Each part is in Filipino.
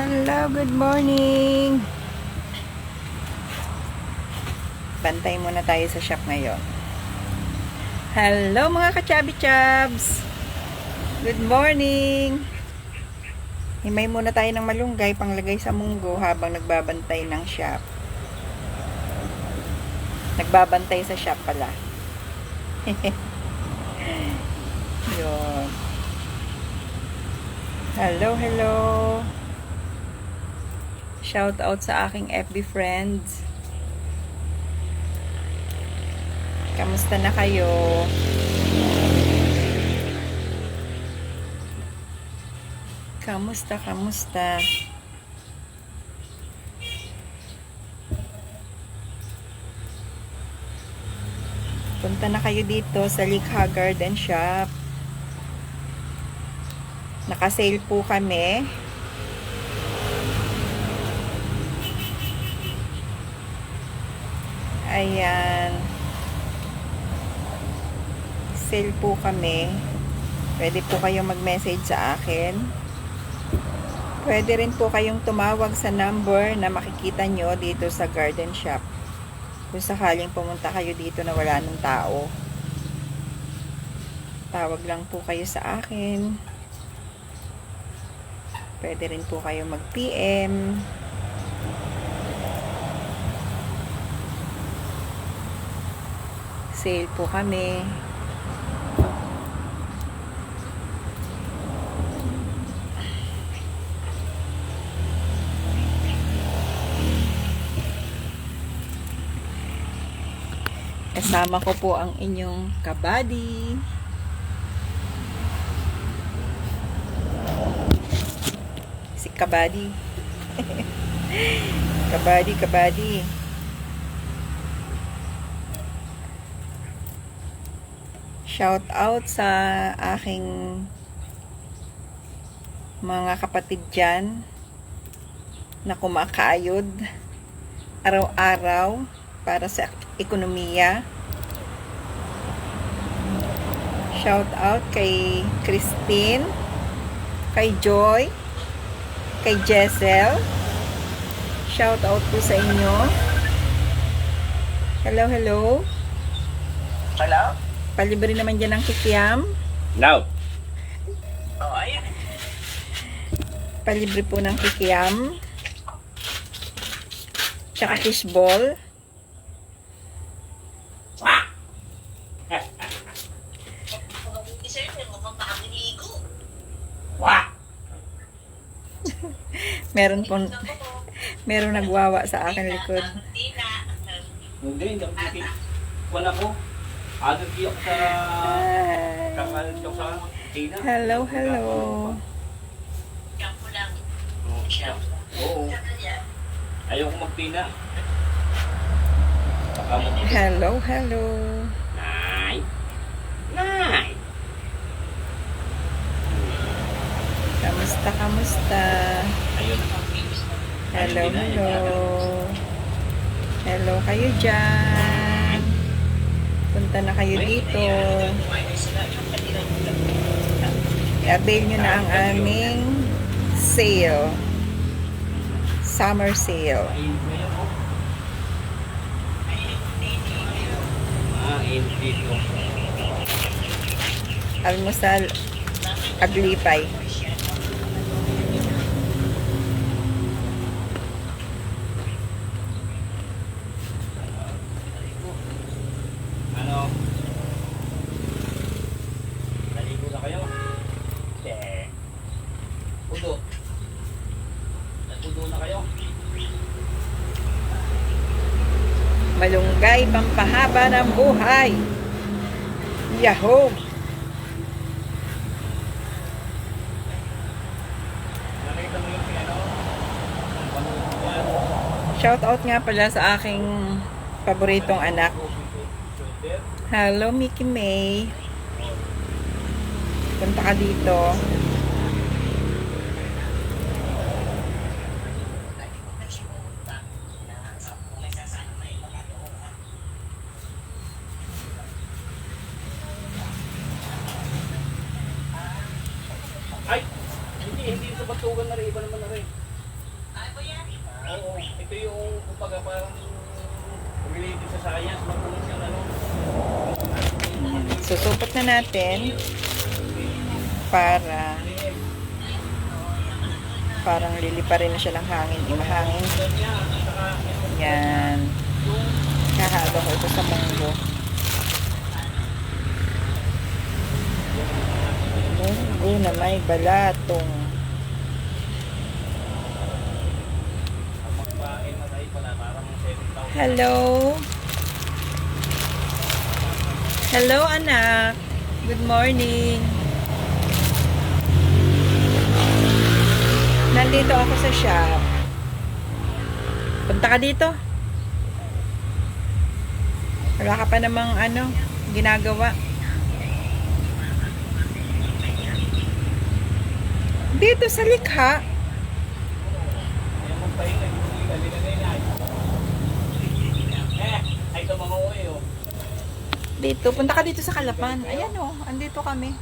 Hello, good morning. Bantay muna tayo sa shop ngayon. Hello mga ka-chubby-chubs. Good morning. Himay muna tayo ng malunggay panglagay sa munggo habang nagbabantay ng shop. Nagbabantay sa shop pala. Yun. Hello, hello. Shout out sa aking FB friends. Kamusta na kayo? Kamusta? Punta na kayo dito sa Likha Garden Shop. Naka-sale po kami. Ayan. Sale po kami. Pwede po kayong mag-message sa akin. Pwede rin po kayong tumawag sa number na makikita nyo dito sa garden shop. Kung sakaling pumunta kayo dito na wala ng tao. Tawag lang po kayo sa akin. Pwede rin po kayong mag-PM. Sale po kami. Kasama ko po ang inyong kabady. Si kabady. kabady. Shout out sa aking mga kapatid dyan na kumakayod araw-araw para sa ekonomiya. Shout out kay Christine, kay Joy, kay Jessel. Shout out po sa inyo. Hello. Hello? Palibre naman dyan ng kikiam. No. Oh, ayan. Palibre po ng kikiam. Tsaka fishball. Meron nagwawa sa akin likod. Hindi ako titi. Wala ko. Agad ako sa kakalit ko sa tina. Hello. Oo. Ayaw ko magtina. Hello. Nay. Kamusta? Ayun. Hello. Hello kayo dyan. Punta na kayo dito. I-avail nyo na ang aming sale. Summer sale. Almusal Aglipay. Naligo na kayo? Udo na kayo? Malunggay, pampahaba ng buhay. Yahoo! Nakita mo yung piano? Shout out nga pala sa aking paboritong anak. Hello, Mickey May. Punta ka dito. Ay! Hindi sa batugan na rin. Iba naman na rin. Oo, ito yung kumbaga parang related sa science, matulog yung ano. Susupot na natin para parang liliparin na siya ng hangin. Imahangin. Yan. Kahalo ko ito sa munggo. Munggo na may balatong. Hello. Hello, anak. Good morning. Nandito ako sa shop. Punta ka dito. Wala ka pa namang ginagawa. Dito sa likha. Dito, punta ka dito sa Kalapan. Ayan andito kami.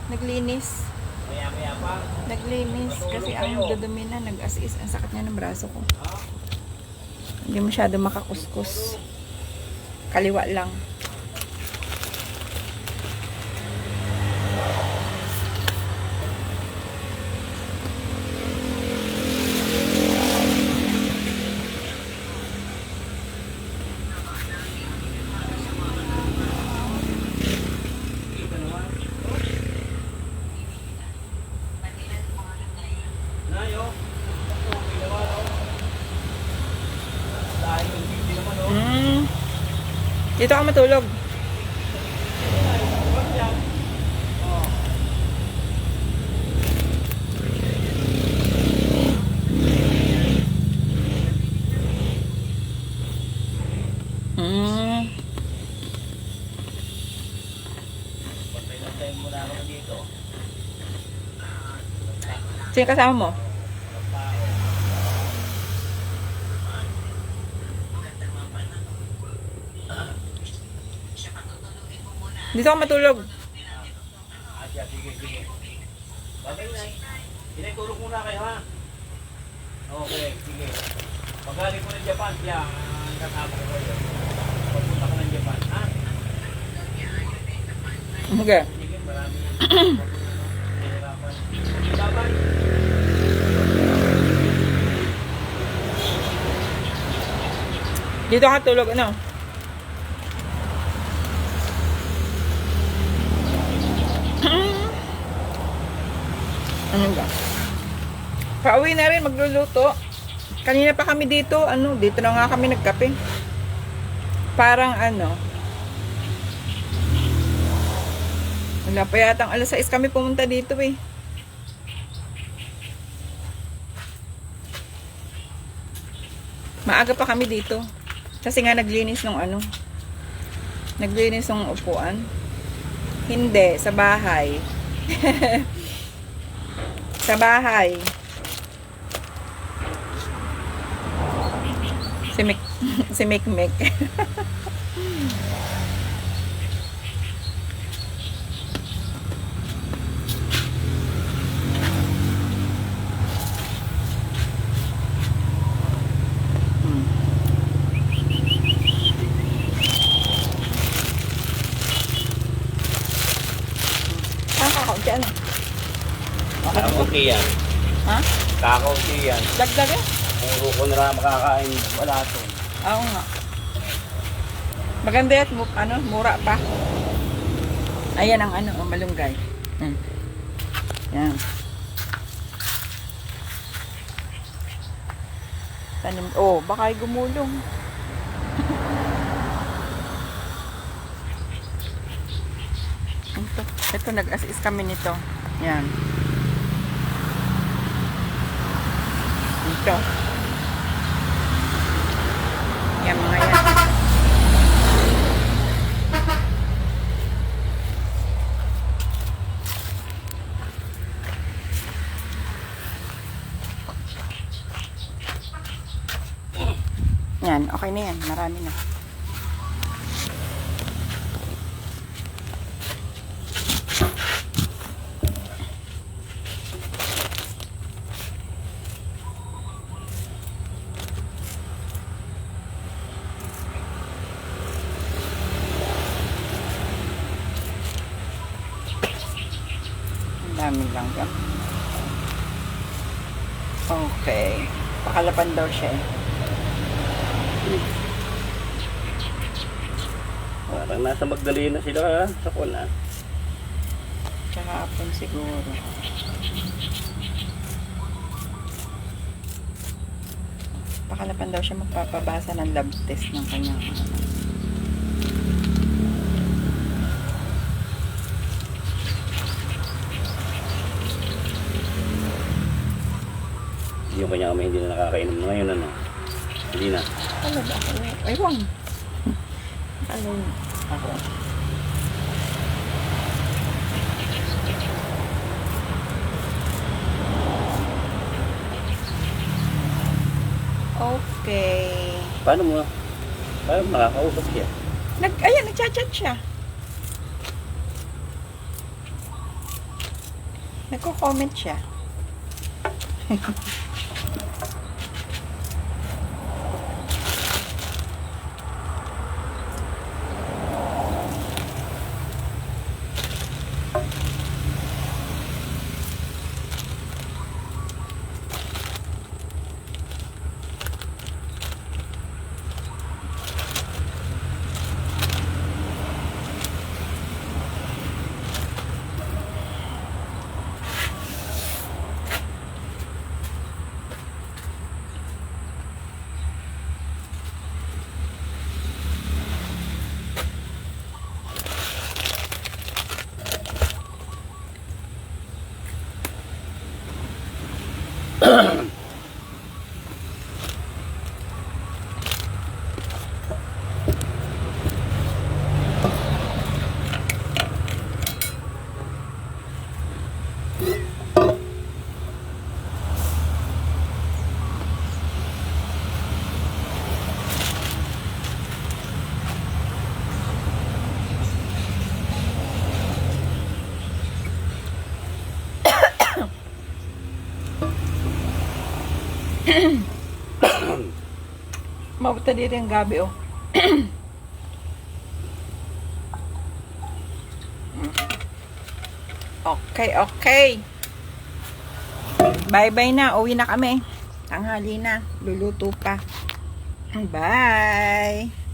Naglinis. Maya-maya pa. Naglinis kasi ang dudumi na, nag-as-is. Ang sakit niya ng braso ko. Hindi masyado makakuskus. Kaliwa lang. Dito ka matulog. Sino kasama mo? Dito ka matulog. Sige. Bagay na. Tinutulog muna kayo, ha? Okay, sige. Pagaling ko ng Japan, kasama ko kayo. Pagpunta ko ng Japan, ha? Okay. Sige, marami. Bye-bye. Dito ka tulog, Ano ba? Pauwi na rin, magluluto. Kanina pa kami dito, dito na nga kami nagkape. Parang wala pa yatang alas 6 kami pumunta dito eh. Maaga pa kami dito. Kasi nga naglinis ng naglinis ng upuan. Hindi, sa bahay. Sa bahay. Si Mikmik. Kakaunti Kakaunti yan. Ha? Kakaunti yan. Dagdag eh? Puro ko na lang makakain. Wala to. Oo nga. Maganda yan, mura pa. Ayan ang malunggay. Yan. Tanim. Oh, baka ay gumulong. Ito nag-assist kami nito. Yan. Ito. Yan mga yan. Yan, okay na yan. Marami na. langgam. Okay. Pakalapan daw siya eh. Parang nasa Magdalena sila ha, sa kuna. Kahapon siguro. Pakalapan daw siya magpapabasa ng lab test ng kanyang Yung kanya kami hindi na nakakainom ngayon ano. Hindi na. Ano ba ako? Ewan. Ano ako? Okay. Paano mo nakakausap siya? Ayan, nagchat-chat siya. Nagko-comment siya. Mabuta din yung gabi, oh. Okay, okay. Bye-bye na. Uwi na kami. Tanghali na. Luluto pa. Bye!